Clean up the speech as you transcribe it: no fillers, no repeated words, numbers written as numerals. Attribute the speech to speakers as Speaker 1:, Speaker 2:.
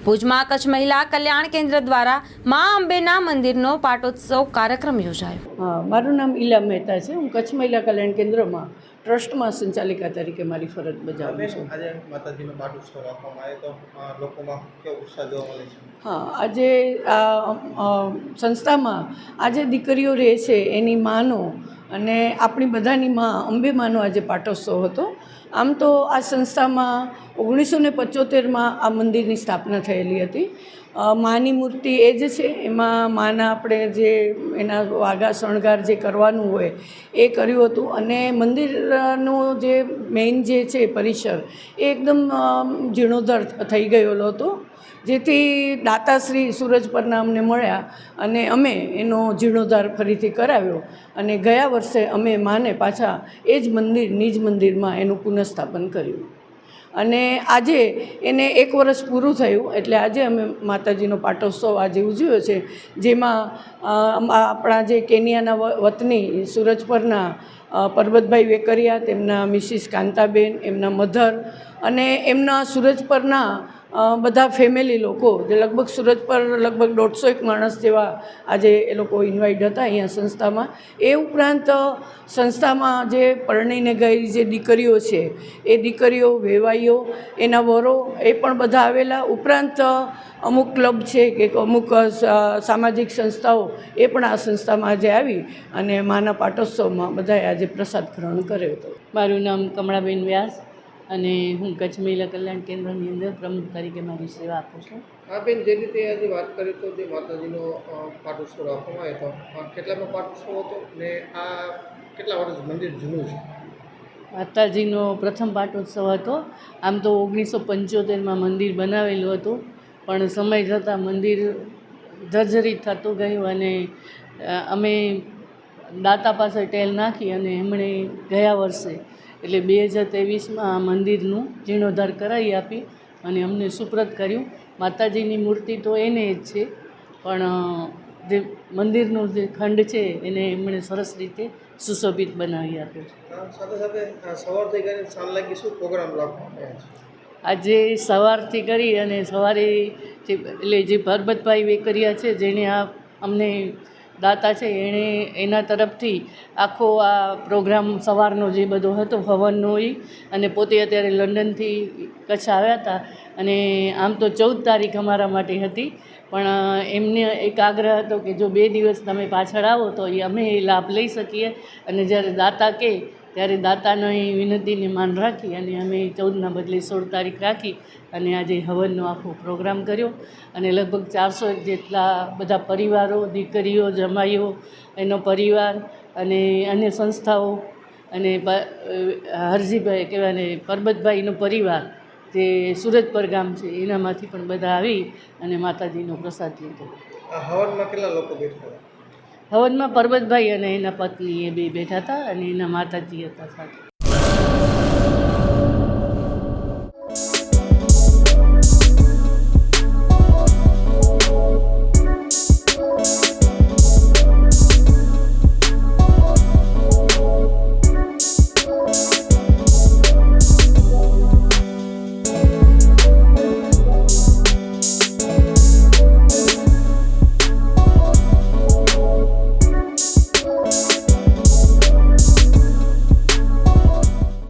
Speaker 1: ભુજમાં કચ્છ મહિલા કલ્યાણ કેન્દ્ર દ્વારા મા અંબેના મંદિરનો પાટોત્સવ કાર્યક્રમ યોજાયો।
Speaker 2: મારું નામ ઈલા મહેતા છે। હું કચ્છ મહિલા કલ્યાણ કેન્દ્રમાં ટ્રસ્ટમાં સંચાલિકા તરીકે મારી ફરજ બજાવું છું।
Speaker 3: આજે માતાજીનો પાટોત્સવ રાખવામાં આવ્યો તો લોકોમાં કેવો ઉત્સાહ જોવા મળે છે?
Speaker 2: આજે આ સંસ્થામાં આજે દીકરીઓ રહે છે એની માનો અને આપણી બધાની માં અંબે માનો આજે પાટોત્સવ હતો। આમ તો આ સંસ્થામાં 1975માં આ મંદિરની સ્થાપના થયેલી હતી। માની મૂર્તિ એ જ છે, એમાં માના આપણે જે એના વાઘા શણગાર જે કરવાનું હોય એ કર્યું હતું અને મંદિરનો જે મેઇન જે છે પરિસર એ એકદમ જીર્ણોદ્ધાર થઈ ગયેલો હતો, જેથી દાતાશ્રી સુરજપરના અમને મળ્યા અને અમે એનો જીર્ણોદ્ધાર ફરીથી કરાવ્યો અને ગયા વર્ષે અમે માને પાછા એ જ મંદિર નિજ મંદિરમાં એનું પુનઃસ્થાપન કર્યું અને આજે એને 1 વર્ષ પૂરું થયું, એટલે આજે અમે માતાજીનો પાટોત્સવ આજે ઉજવ્યો છે, જેમાં આપણા જે કેનિયાના વતની સુરજપરના પરબતભાઈ વેકરિયા, તેમના મિસિસ કાંતાબેન, એમના મધર અને એમના સુરજપરના બધા ફેમિલી લોકો જે લગભગ સુરત પર લગભગ 150 માણસ જેવા આજે એ લોકો ઇન્વાઇટ હતા અહીંયા સંસ્થામાં। એ ઉપરાંત સંસ્થામાં જે પરણીને ગયેલી જે દીકરીઓ છે એ દીકરીઓ, વેવાઈઓ, એના વરો એ પણ બધા આવેલા, ઉપરાંત અમુક ક્લબ છે કે અમુક સામાજિક સંસ્થાઓ એ પણ આ સંસ્થામાં આજે આવી અને માના પાટોત્સવમાં બધાએ આજે પ્રસાદ ગ્રહણ કર્યો હતો।
Speaker 4: મારું નામ કમળાબેન વ્યાસ અને હું કચ્છ મહિલા કલ્યાણ કેન્દ્રની અંદર પ્રમુખ તરીકે મારી સેવા આપું છું।
Speaker 3: હા બેન, જે રીતે આજે વાત કરી તો જે માતાજીનો પાટોત્સવ રાખવામાં આવ્યો હતો, કેટલામાં પાટોત્સવ હતો ને આ કેટલા વર્ષ મંદિર જૂનું છે?
Speaker 4: માતાજીનો પ્રથમ પાટોત્સવ હતો। આમ તો 1975માં મંદિર બનાવેલું હતું, પણ સમય જતાં મંદિર જર્જરિત થતું ગયું અને અમે દાતા પાસે ટેલ નાખી અને એમણે ગયા વર્ષે એટલે 2023માં મંદિરનું જીર્ણોદ્ધાર કરાવી આપી અને અમને સુપ્રત કર્યું। માતાજીની મૂર્તિ તો એને જ છે, પણ જે મંદિરનું જે ખંડ છે એને એમણે સરસ રીતે સુશોભિત બનાવી આપ્યો છે।
Speaker 3: સાથે સાથે સવારથી કરીને સાંજ લાગી શું પ્રોગ્રામ રાખવામાં આવ્યા છે?
Speaker 4: આજે સવારથી કરી અને સવારે એટલે જે પરબતભાઈ વેકરિયા છે, જેણે આ અમને દાતા છે, એણે એના તરફથી આખો આ પ્રોગ્રામ સવારનો જે બધો હતો હવનનો એ, અને પોતે અત્યારે લંડનથી કચ્છ આવ્યા હતા અને આમ તો 14 તારીખ અમારા માટે હતી, પણ એમને એક આગ્રહ હતો કે જો 2 દિવસ તમે પાછળ આવો તો એ અમે એ લાભ લઈ શકીએ અને જ્યારે દાતા કહે ત્યારે દાતાની વિનંતીને માન રાખી અને અમે 14ના બદલે 16 તારીખ રાખી અને આજે હવનનો આખો પ્રોગ્રામ કર્યો અને લગભગ 400 જેટલા બધા પરિવારો, દીકરીઓ, જમાઈઓ, એનો પરિવાર અને અન્ય સંસ્થાઓ અને હરજીભાઈ કહેવાય ને પરબતભાઈનો પરિવાર જે સુરજપર ગામ છે એનામાંથી પણ બધા આવી અને માતાજીનો પ્રસાદ લીધો।
Speaker 3: આ હવનમાં કેટલા લોકો બેઠા હતા?
Speaker 4: હવનમાં પરબતભાઈ અને એના પત્ની એ બે બેઠા હતા અને એના માતાજી હતા સાથે।